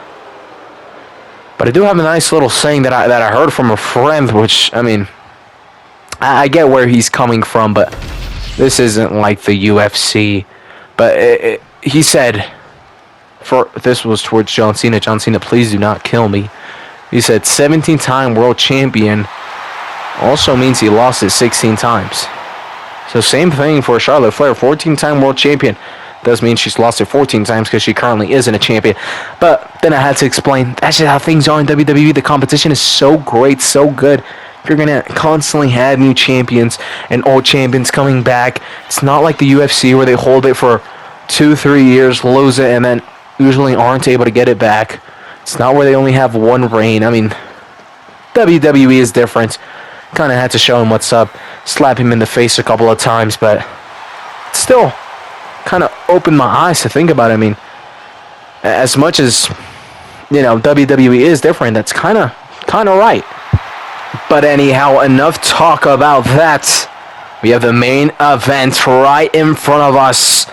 But I do have a nice little saying that I heard from a friend, which, I mean, I get where he's coming from, but this isn't like the UFC. But he said, this was towards John Cena. John Cena, please do not kill me. He said 17-time world champion also means he lost it 16 times. So same thing for Charlotte Flair, 14-time world champion. Does mean she's lost it 14 times because she currently isn't a champion. But then I had to explain, that's just how things are in WWE. The competition is so great, so good. You're going to constantly have new champions and old champions coming back. It's not like the UFC where they hold it for 2-3 years, lose it, and then usually aren't able to get it back. It's not where they only have one reign. I mean, WWE is different. Kind of had to show him what's up, slap him in the face a couple of times, but still kind of opened my eyes to think about it. I mean, as much as, you know, WWE is different, that's kind of right. But anyhow, enough talk about that. We have the main event right in front of us.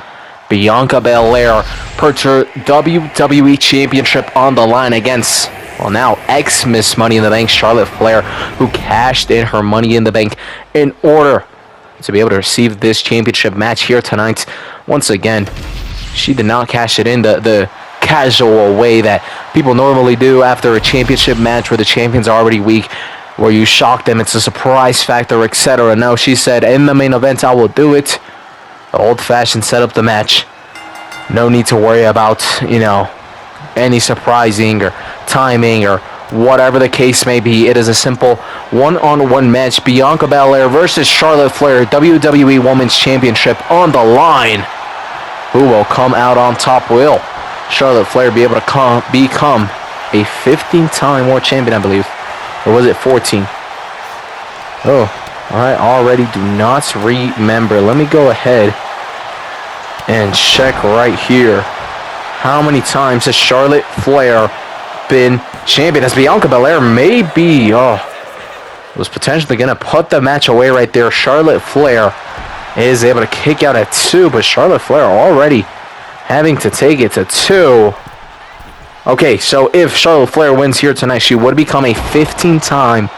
Bianca Belair puts her WWE Championship on the line against, well, now ex-Miss Money in the Bank, Charlotte Flair, who cashed in her Money in the Bank in order to be able to receive this championship match here tonight. Once again, she did not cash it in the casual way that people normally do after a championship match where the champion's are already weak, where you shock them, it's a surprise factor, etc. No, she said, in the main event, I will do it the old-fashioned set up the match. No need to worry about, you know, any surprising or timing or whatever the case may be. It is a simple one-on-one match. Bianca Belair versus Charlotte Flair, WWE Women's Championship on the line. Who will come out on top? Will Charlotte Flair be able to become a 15-time world champion, I believe? Or was it 14? Oh, I already do not remember. Let me go ahead and check right here. How many times has Charlotte Flair been champion? As Bianca Belair maybe was potentially going to put the match away right there. Charlotte Flair is able to kick out at 2, but Charlotte Flair already having to take it to 2. Okay, so if Charlotte Flair wins here tonight, she would become a 15-time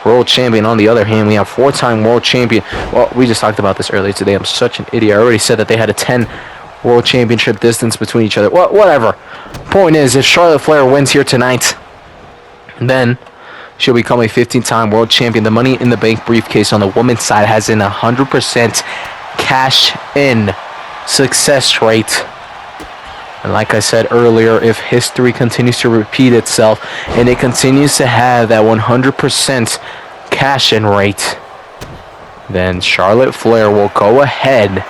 world champion. On the other hand, we have 4-time world champion. Well, we just talked about this earlier today. I'm such an idiot. I already said that they had a 10 world championship distance between each other. Well, whatever. Point is, if Charlotte Flair wins here tonight, then she'll become a 15-time world champion. The Money in the Bank briefcase on the women's side has an 100% cash-in success rate. And like I said earlier, if history continues to repeat itself and it continues to have that 100% cash-in rate, then Charlotte Flair will go ahead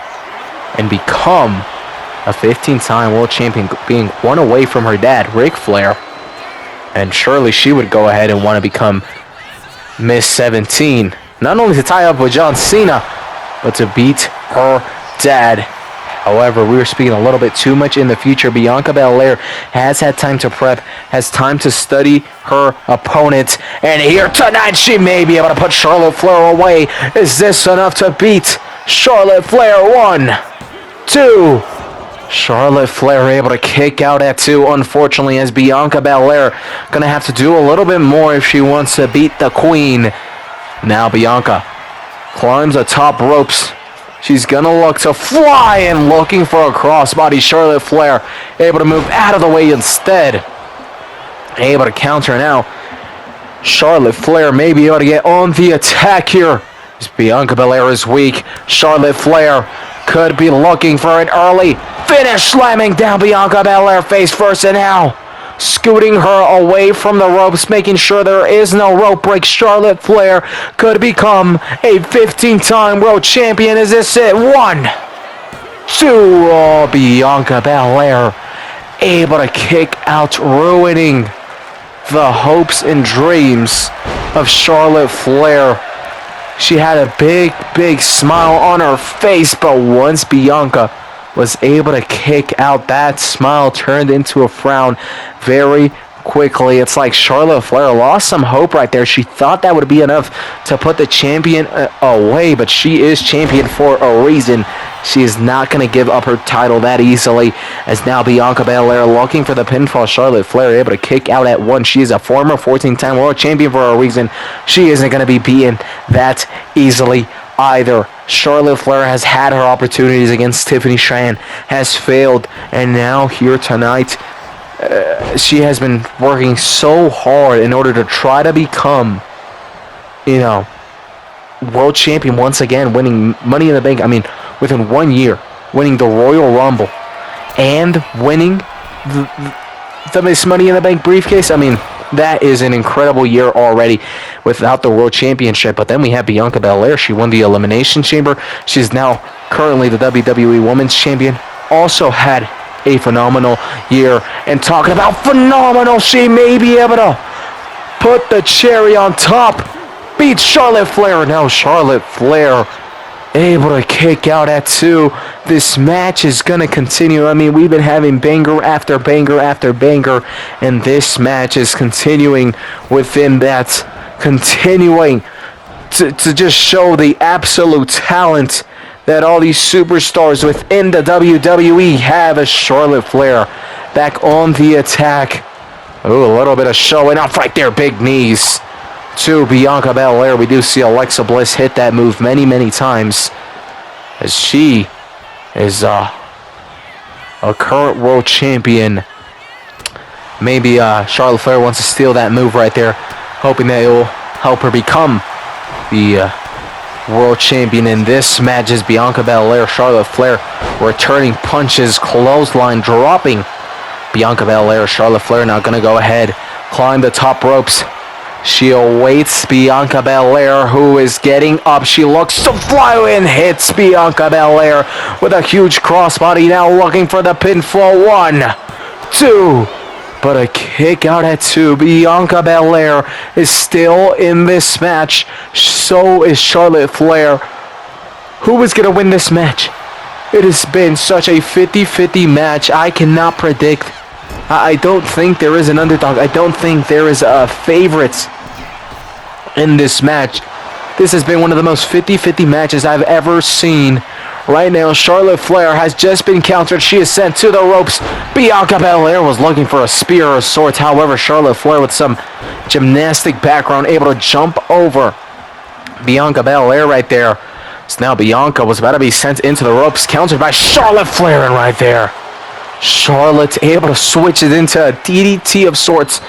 and become a 15-time world champion, being one away from her dad, Ric Flair. And surely she would go ahead and want to become Miss 17. Not only to tie up with John Cena, but to beat her dad. However, we were speaking a little bit too much in the future. Bianca Belair has had time to prep, has time to study her opponent. And here tonight, she may be able to put Charlotte Flair away. Is this enough to beat Charlotte Flair? 1, 2. Charlotte Flair able to kick out at 2, unfortunately, as Bianca Belair going to have to do a little bit more if she wants to beat the Queen. Now Bianca climbs the top ropes. She's going to look to fly and looking for a crossbody. Charlotte Flair able to move out of the way instead. Able to counter now. Charlotte Flair may be able to get on the attack here. As Bianca Belair is weak. Charlotte Flair could be looking for an early finish, slamming down Bianca Belair face first, and now scooting her away from the ropes, making sure there is no rope break. Charlotte Flair could become a 15-time world champion. Is this it? 1, 2. Oh, Bianca Belair able to kick out, ruining the hopes and dreams of Charlotte Flair. She had a big smile on her face, but once Bianca was able to kick out, that smile turned into a frown very quickly. It's like Charlotte Flair lost some hope right there. She thought that would be enough to put the champion away, but she is champion for a reason. She is not going to give up her title that easily, as now Bianca Belair looking for the pinfall. Charlotte Flair able to kick out at one. She is a former 14-time world champion for a reason. She isn't going to be beaten that easily either. Charlotte Flair has had her opportunities against Tiffany Stratton, has failed, and now here tonight, she has been working so hard in order to try to become, world champion once again, winning Money in the Bank. I mean, within 1 year, winning the Royal Rumble and winning the Miss Money in the Bank briefcase. I mean, that is an incredible year already without the World Championship. But then we have Bianca Belair. She won the Elimination Chamber. She's now currently the WWE Women's Champion. Also had a phenomenal year. And talking about phenomenal, she may be able to put the cherry on top. Beats Charlotte Flair. Now Charlotte Flair able to kick out at 2. This match is going to continue. I mean, we've been having banger after banger after banger, and this match is continuing within that, continuing to just show the absolute talent that all these superstars within the WWE have, as Charlotte Flair back on the attack. Ooh, a little bit of showing off right there. Big knees to Bianca Belair. We do see Alexa Bliss hit that move many times, as she is a current world champion. Maybe Charlotte Flair wants to steal that move right there, hoping that it will help her become the world champion. In this match is Bianca Belair, Charlotte Flair returning punches, clothesline dropping Bianca Belair. Charlotte Flair now going to go ahead, climb the top ropes. She awaits Bianca Belair, who is getting up. She looks to fly and hits Bianca Belair with a huge crossbody. Now looking for the pinfall. 1, 2. But a kick out at 2. Bianca Belair is still in this match. So is Charlotte Flair. Who is going to win this match? It has been such a 50-50 match. I cannot predict. I don't think there is an underdog. I don't think there is a favorite in this match. This has been one of the most 50-50 matches I've ever seen. Right now, Charlotte Flair has just been countered. She is sent to the ropes. Bianca Belair was looking for a spear of sorts. However, Charlotte Flair, with some gymnastic background, able to jump over Bianca Belair right there. So now Bianca was about to be sent into the ropes, countered by Charlotte Flair, and right there, Charlotte able to switch it into a DDT of sorts.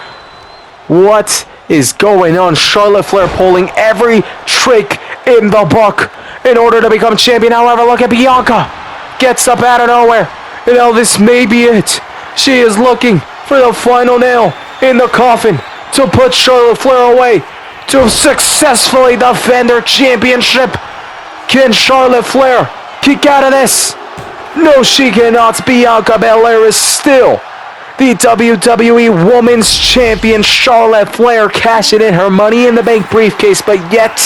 What is going on? Charlotte Flair pulling every trick in the book in order to become champion. However, look at Bianca. Gets up out of nowhere. And now this may be it. She is looking for the final nail in the coffin to put Charlotte Flair away, to successfully defend her championship. Can Charlotte Flair kick out of this? No, she cannot. Bianca Belair is still the WWE Women's Champion. Charlotte Flair cashing in her Money in the Bank briefcase, but yet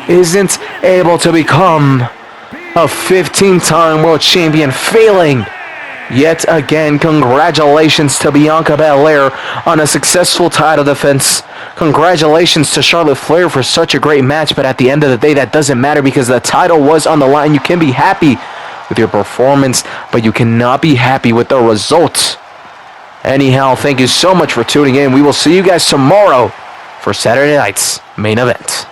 isn't able to become a 15-time world champion, failing yet again. Congratulations to Bianca Belair on a successful title defense. Congratulations to Charlotte Flair for such a great match, but at the end of the day, that doesn't matter because the title was on the line. You can be happy with your performance, but you cannot be happy with the results. Anyhow, thank you so much for tuning in. We will see you guys tomorrow for Saturday night's main event.